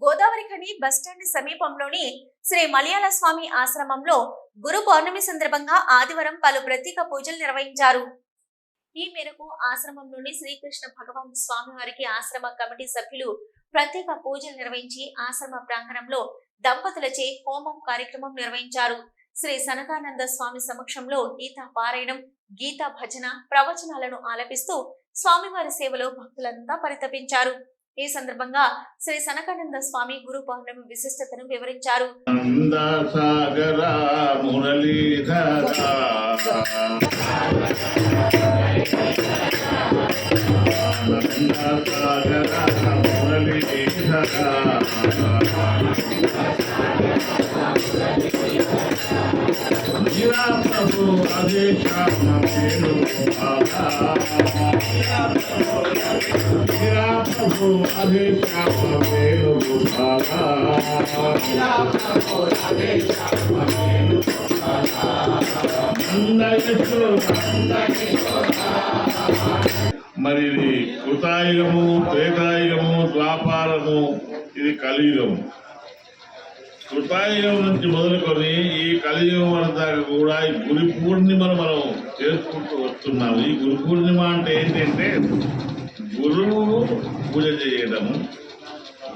గోదావరి ఖని బస్టాండ్ సమీపంలోని శ్రీ మలయాళ స్వామి ఆశ్రమంలో గురు పౌర్ణమి సందర్భంగా ఆదివారం పలు ప్రత్యేక పూజలు నిర్వహించారు. ఈ మేరకు ఆశ్రమంలోని శ్రీకృష్ణ భగవాన్ స్వామి వారికి ఆశ్రమ కమిటీ సభ్యులు ప్రత్యేక పూజలు నిర్వహించి ఆశ్రమ ప్రాంగణంలో దంపతులచే హోమం కార్యక్రమం నిర్వహించారు. శ్రీ సనకానంద స్వామి సమక్షంలో గీతా పారాయణం, గీతా భజన, ప్రవచనాలను ఆలపిస్తూ స్వామివారి సేవలో భక్తులంతా పరితపించారు. ఈ సందర్భంగా శ్రీ సనకానంద స్వామి గురు పౌర్ణమి విశిష్టతను వివరించారు. మరి ఇది కృతాయుగము, త్రేతాయుగము, ద్వాపారము, ఇది కలియుగము. కృతాయుగం నుంచి మొదలుకొని ఈ కలియుగం వరకు కూడా ఈ గురు పూర్ణిమను మనం చేసుకుంటూ వస్తున్నాము. ఈ గురు పూర్ణిమ అంటే ఏంటంటే గురువును పూజ చేయడము,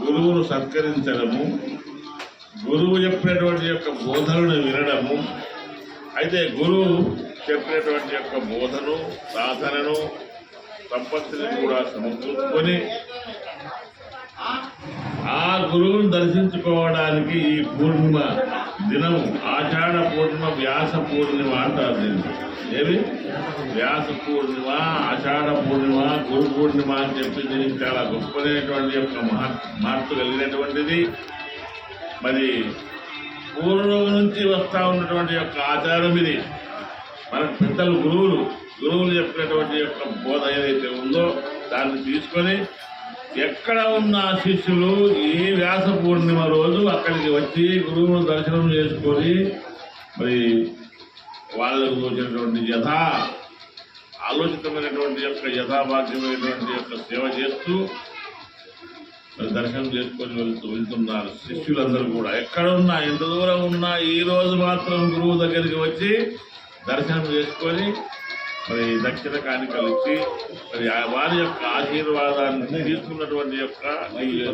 గురువును సత్కరించడము, గురువు చెప్పినటువంటి యొక్క బోధనను వినడము. అయితే గురువు చెప్పినటువంటి యొక్క బోధను, సాధనను, సంపత్తిని కూడా సమకూర్చుకొని ఆ గురువును దర్శించుకోవడానికి ఈ పూర్ణిమ దినము ఆషాఢ పూర్ణిమ, వ్యాస పూర్ణిమ అంటారు. దీన్ని ఏది వ్యాస పూర్ణిమ, ఆషాఢ పూర్ణిమ, గురు పూర్ణిమ అని చెప్పి దీనికి చాలా గొప్పనైనటువంటి యొక్క మహత్తు కలిగినటువంటిది. మరి పూర్వం నుంచి వస్తూ ఉన్నటువంటి యొక్క ఆచారం ఇది. మన పెద్దలు గురువులు చెప్పినటువంటి యొక్క బోధ ఏదైతే ఉందో దాన్ని తీసుకొని ఎక్కడ ఉన్న శిష్యులు ఈ వ్యాస పూర్ణిమ రోజు అక్కడికి వచ్చి గురువును దర్శనం చేసుకొని మరి వాళ్ళకు వచ్చినటువంటి ఆలోచితమైనటువంటి యొక్క యథాభాగ్యమైనటువంటి యొక్క సేవ చేస్తూ మరి దర్శనం చేసుకొని వెళ్తున్నారు శిష్యులందరూ కూడా. ఎక్కడ ఉన్నా, ఎంత దూరం ఉన్నా ఈ రోజు మాత్రం గురువు దగ్గరికి వచ్చి దర్శనం చేసుకొని మరి దక్షిణ కానుకలు ఇచ్చి మరి వారి యొక్క ఆశీర్వాదాన్ని తీసుకున్నటువంటి యొక్క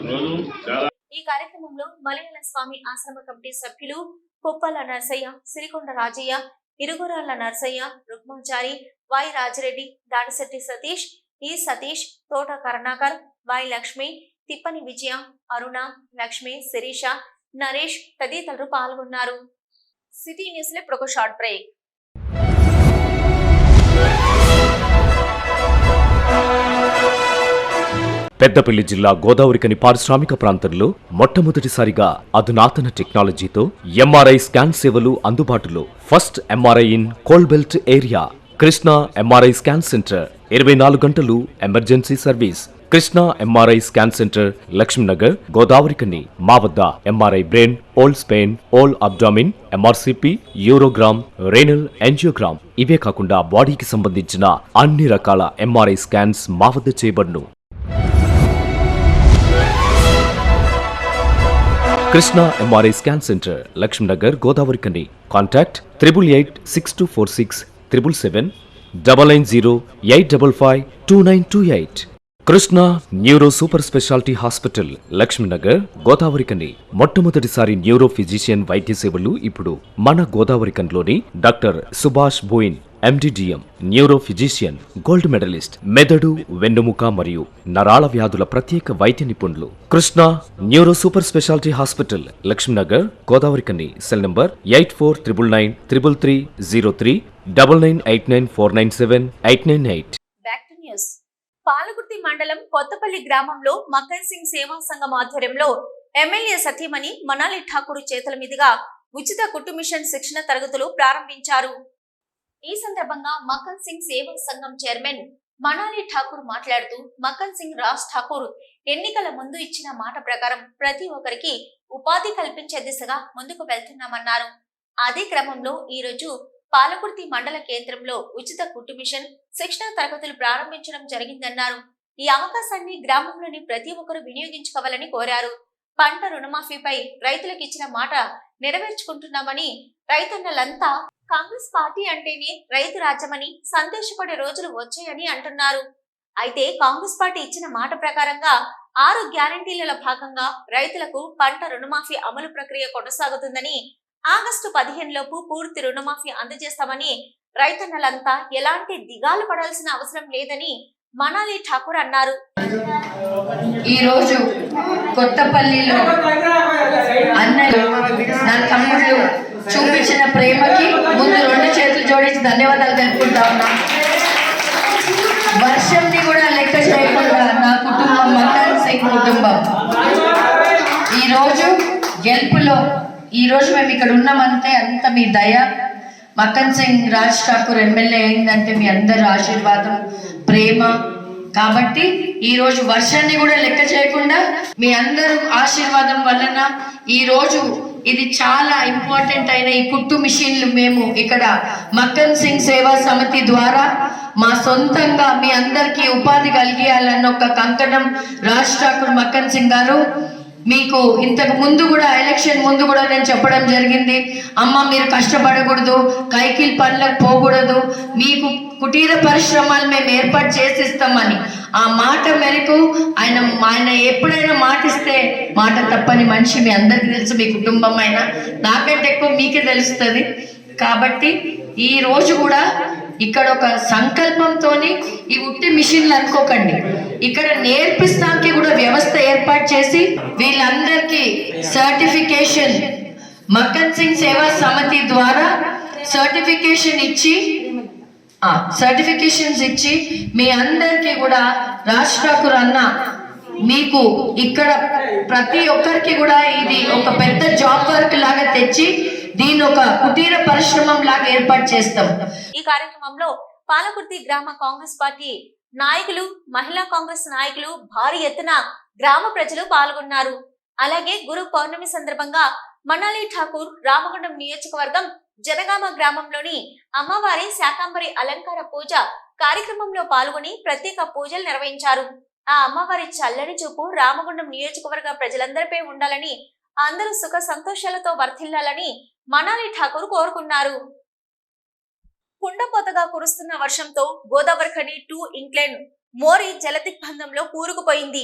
రోజు చాలా. ఈ కార్యక్రమంలో మలయాళ స్వామి ఆశ్రమ కమిటీ సభ్యులు కుప్పల నర్సయ్య, సిరికొండ రాజయ్య, ఇరుగురాళ్ల నర్సయ్య, రుక్మాచారి, వై రాజిరెడ్డి, దాడిశెట్టి సతీష్, ఈ సతీష్, తోట కరుణాకర్, వై లక్ష్మి, తిప్పని విజయ, అరుణ, లక్ష్మి, శిరీష, నరేష్ తదితరులు పాల్గొన్నారు. సిటీ న్యూస్ లో ఇప్పుడు ఒక షార్ట్ బ్రేక్. పెద్దపల్లి జిల్లా గోదావరికని పారిశ్రామిక ప్రాంతంలో మొట్టమొదటిసారిగా అధునాతన టెక్నాలజీతో ఎంఆర్ఐ స్కాన్ సేవలు అందుబాటులో. First MRI in coal belt area. Krishna MRI scan centre 24 గంటలు emergency service. Krishna MRI scan centre, Lakshmi Nagar, Godavarikhani. మా వద్ద MRI brain, whole spine, whole abdomen, MRCP, urogram, renal angiogram, ఇవే కాకుండా బాడీకి సంబంధించిన అన్ని రకాల ఎంఆర్ఐ స్కాన్స్ మా వద్ద చేయబడును. Krishna MRI scan centre, Lakshmi Nagar, Godavarikhani. Contact 888646 777 990 855 2928. Krishna neuro super speciality hospital, Laxminagar, Godavarikhani. మొట్టమొదటిసారి న్యూరో ఫిజిషియన్ వైద్య సేవలు ఇప్పుడు మన గోదావరికన్లోని doctor Subhash Boyin, MDDM, neuro physician, gold medalist, మెదడు, వెన్నుముక మరియు నరాల వ్యాధుల ప్రత్యేక వైద్య నిపుణులు. Krishna neuro super speciality hospital, Laxminagar, Godavarikhani. Cell number 84993303 9989497898. Back to news. Palakurthi మండలం కొత్తపల్లి గ్రామంలో మక్కన్ సింగ్ సేవా సంఘం ఆధ్వర్యంలో ఎమ్మెల్యే సతీమణి మనాలి ఠాకూర్ చేతుల మీదుగా ఉచిత కుట్టు మిషన్ శిక్షణ తరగతులు ప్రారంభించారు. ఈ సందర్భంగా మక్కన్ సింగ్ సేవా సంఘం చైర్మన్ మనాలి ఠాకూర్ మాట్లాడుతూ, మక్కన్ సింగ్ రాజ్ ఠాకూర్ ఎన్నికల ముందు ఇచ్చిన మాట ప్రకారం ప్రతి ఒక్కరికి ఉపాధి కల్పించే దిశగా ముందుకు వెళ్తున్నామన్నారు. అదే క్రమంలో ఈ రోజు పాలకుర్తి మండల కేంద్రంలో ఉచిత కుట్టు మిషన్ శిక్షణ తరగతులు ప్రారంభించడం జరిగిందన్నారు. ఈ అవకాశాన్ని గ్రామంలోని ప్రతి ఒక్కరూ వినియోగించుకోవాలని కోరారు. పంట రుణమాఫీపై రైతులకు ఇచ్చిన మాట నెరవేర్చుకుంటున్నామని, రైతన్నలంతా కాంగ్రెస్ పార్టీ అంటేనే రైతు రాజ్యమని సంతోషపడే రోజులు వచ్చాయని అంటున్నారు. అయితే కాంగ్రెస్ పార్టీ ఇచ్చిన మాట ప్రకారంగా 6 గ్యారంటీల భాగంగా రైతులకు పంట రుణమాఫీ అమలు ప్రక్రియ కొనసాగుతుందని, ఆగస్టు 15 లోపు పూర్తి రుణమాఫీ అందజేస్తామని, రైతన్నలంతా ఎలాంటి దిగాలు పడాల్సిన అవసరం లేదని మనాలి ఠాకూర్ అన్నారు. ఈ రోజు కొత్తపల్లిలో అన్నలు, నా తమ్ముళ్ళు చూపించిన ప్రేమకి ముందు 2 చేతులు జోడించి ధన్యవాదాలు తెలుపుకుంటా ఉన్నా. వర్షంని కూడా లెక్క చేయకుండా నా కుటుంబం, మక్కన్ సింగ్ కుటుంబం ఈ రోజు గెలుపులో, ఈ రోజు మేము ఇక్కడ ఉన్నామంటే అంత మీ దయ. మక్కన్ సింగ్ రాజ్ ఠాకూర్ ఎమ్మెల్యే అయిందంటే మీ అందరి ఆశీర్వాదం, ప్రేమ. కాబట్టి ఈ రోజు వర్షాన్ని కూడా లెక్క చేయకుండా మీ అందరూ ఆశీర్వాదం వలన ఈ రోజు ఇది చాలా ఇంపార్టెంట్ అయిన ఈ కుట్టు మిషన్లు మేము ఇక్కడ మక్కన్ సింగ్ సేవా సమితి ద్వారా మా సొంతంగా మీ అందరికీ ఉపాధి కలిగియాలన్న ఒక కంకణం రాజ్ ఠాకూర్ మక్కన్ సింగ్ గారు మీకు ఇంతకు ముందు కూడా ఎలక్షన్ ముందు కూడా నేను చెప్పడం జరిగింది. అమ్మ మీరు కష్టపడకూడదు, కైకిల్ పనులకు పోకూడదు, మీకు కుటీర పరిశ్రమలు మేము ఏర్పాటు చేసిస్తామని. ఆ మాట మేరకు ఆయన ఎప్పుడైనా మాటిస్తే మాట తప్పని మనిషి. మీ అందరికీ తెలుసు, మీ కుటుంబం అయినా నాకంటే ఎక్కువ మీకే తెలుస్తుంది. కాబట్టి ఈ రోజు కూడా ఇక్కడ ఒక సంకల్పంతోని ఈ ఉట్టి మిషన్లు అనుకోకండి, ఇక్కడ నేర్పిస్తానికి కూడా వ్యవస్థ ఏర్పాటు చేసి వీళ్ళందరికీ సర్టిఫికేషన్ మక్కన్ సింగ్ సేవా సమితి ద్వారా సర్టిఫికేషన్స్ ఇచ్చి మీ అందరికీ కూడా రాజ్ ఠాకూర్ అన్న మీకు ఇక్కడ ప్రతి ఒక్కరికి కూడా ఇది ఒక పెద్ద జాబ్ వర్క్ లాగా తెచ్చి దీన్ని ఒక కుటీర పరిశ్రమం లాగా ఏర్పాటు చేస్తాం. ఈ కార్యక్రమంలో పాలకుర్తి గ్రామ కాంగ్రెస్ పార్టీ నాయకులు, మహిళా కాంగ్రెస్ నాయకులు భారీ ఎత్తున గ్రామ ప్రజలు పాల్గొన్నారు. అలాగే గురు పౌర్ణమి సందర్భంగా మనాలి ఠాకూర్ రామగుండం నియోజకవర్గం జనగామ గ్రామంలోని అమ్మవారి శాకంబరి అలంకార పూజ కార్యక్రమంలో పాల్గొని ప్రత్యేక పూజలు నిర్వహించారు. ఆ అమ్మవారి చల్లని చూపు రామగుండం నియోజకవర్గ ప్రజలందరిపై ఉండాలని, అందరూ సుఖ సంతోషాలతో వర్ధిల్లాలని మనాలి ఠాకూర్ కోరుకున్నారు. కుండపోతగా కురుస్తున్న వర్షంతో గోదావరిఖని 2 ఇంక్లైన్ మోరి జలదిగ్బంధంలో కూరుకుపోయింది.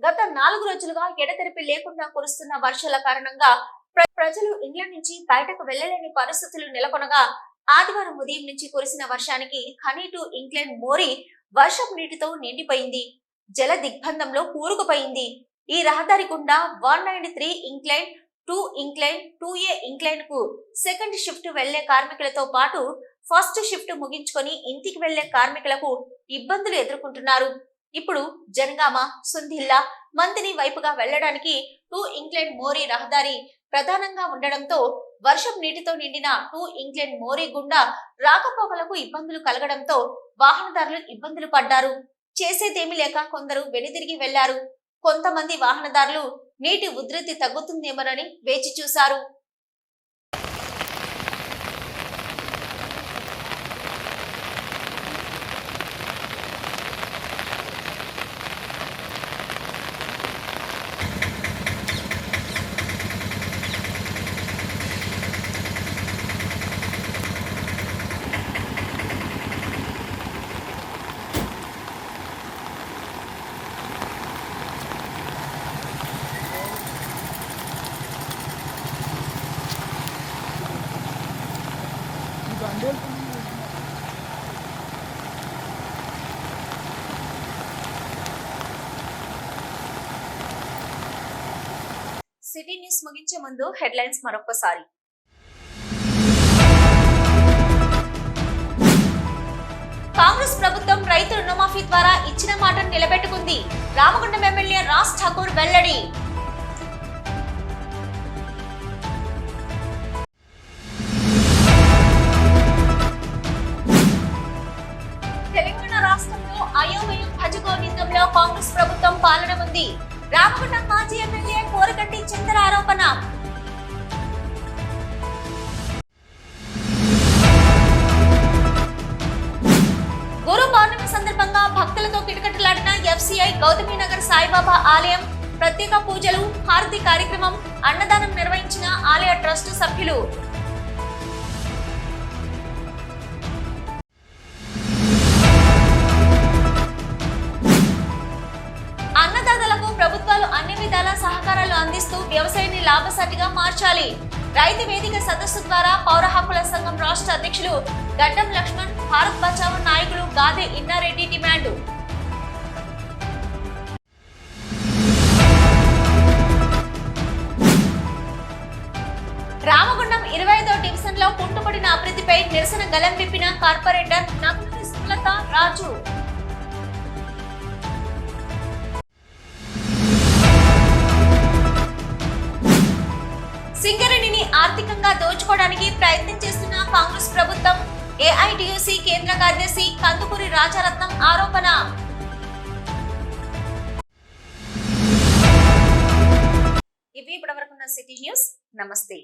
గత 4 రోజులుగా ఎడతెరిపి లేకుండా కురుస్తున్న వర్షాల కారణంగా ప్రజలు ఇండ్ల నుంచి బయటకు వెళ్లలేని పరిస్థితులు నెలకొనగా, ఆదివారం ఉదయం నుంచి కురిసిన వర్షానికి ఖని 2 ఇంక్లైన్ మోరి వర్షపు నీటితో నిండిపోయింది, జల దిగ్బంధంలో కూరుకుపోయింది. ఈ రహదారి గుండా 193 ఇంక్లైన్ 2 ఇంక్లైన్ 2A ఇంక్లైన్ కు సెకండ్ షిఫ్ట్ వెళ్లే కార్మికులతో పాటు ఫస్ట్ షిఫ్ట్ ముగించుకొని ఇంటికి వెళ్లే కార్మికులకు ఇబ్బందులు ఎదుర్కొంటున్నారు. ఇప్పుడు జనగామ, సుందిల్లా, మంతిని వైపుగా వెళ్లడానికి 2 ఇంక్లైన్ మోరీ రహదారి ప్రధానంగా ఉండడంతో వర్షం నీటితో నిండిన 2 ఇంక్లైన్ మోరీ గుండా రాకపోకలకు ఇబ్బందులు కలగడంతో వాహనదారులు ఇబ్బందులు పడ్డారు. చేసేదేమీ లేక కొందరు వెనుదిరిగి వెళ్లారు. కొంతమంది వాహనదారులు నీటి ఉధృతి తగ్గుతుందేమోనని వేచి చూశారు. సిటీ న్యూస్ ముగించే ముందు హెడ్లైన్స్ మరొకసారి. కాంగ్రెస్ ప్రభుత్వం రైతు రుణమాఫీ ద్వారా ఇచ్చిన మాటను నిలబెట్టుకుంది. రామగుండం ఎమ్మెల్యే రాజ్ ఠాకూర్ వెల్లడి. తెలంగాణ రాష్ట్రంలో అయోమయం భజగోవిందంలో కాంగ్రెస్ ప్రభుత్వం పాలన ఉంది. రామగుండం మాజీ ఎమ్మెల్యే కోరగంటి చంద్ర ఆరోపణ. గురు పౌర్ణమి సందర్భంగా భక్తులతో కిటకిటలాడిన FCI గౌతమీనగర్ సాయిబాబా ఆలయం. ప్రత్యేక పూజలు, హారతి కార్యక్రమం, అన్నదానం నిర్వహించిన ఆలయ ట్రస్ట్ సభ్యులు. అన్నదాతలకు ప్రభుత్వాలు అన్ని విధాల సహకారాలు అందిస్తూ వ్యవసాయాన్ని లాభసాటిగా మార్చాలి. రైతు వేదిక సదస్సు ద్వారా పౌర హక్కుల సంఘం రాష్ట్ర అధ్యక్షులు గడ్డం లక్ష్మణ్, భారత్ బచావో నాయకులు గాదే ఇన్నారెడ్డి డిమాండ్. రామగుండం 25వ డివిజన్ లో కుంటుపడిన అభివృద్ధిపై నిరసన గలం విప్పిన కార్పొరేటర్ నగునూరి సుమలత రాజు. సింగరేణిని ఆర్థికంగా దోచుకోవడానికి ప్రయత్నం చేస్తున్న కాంగ్రెస్ ప్రభుత్వం. AITUC కేంద్ర కార్యదర్శి కందుకూరి రాజారత్నం ఆరోపణ. ఇవి ఇప్పటివరకున్న సిటీ న్యూస్. నమస్తే.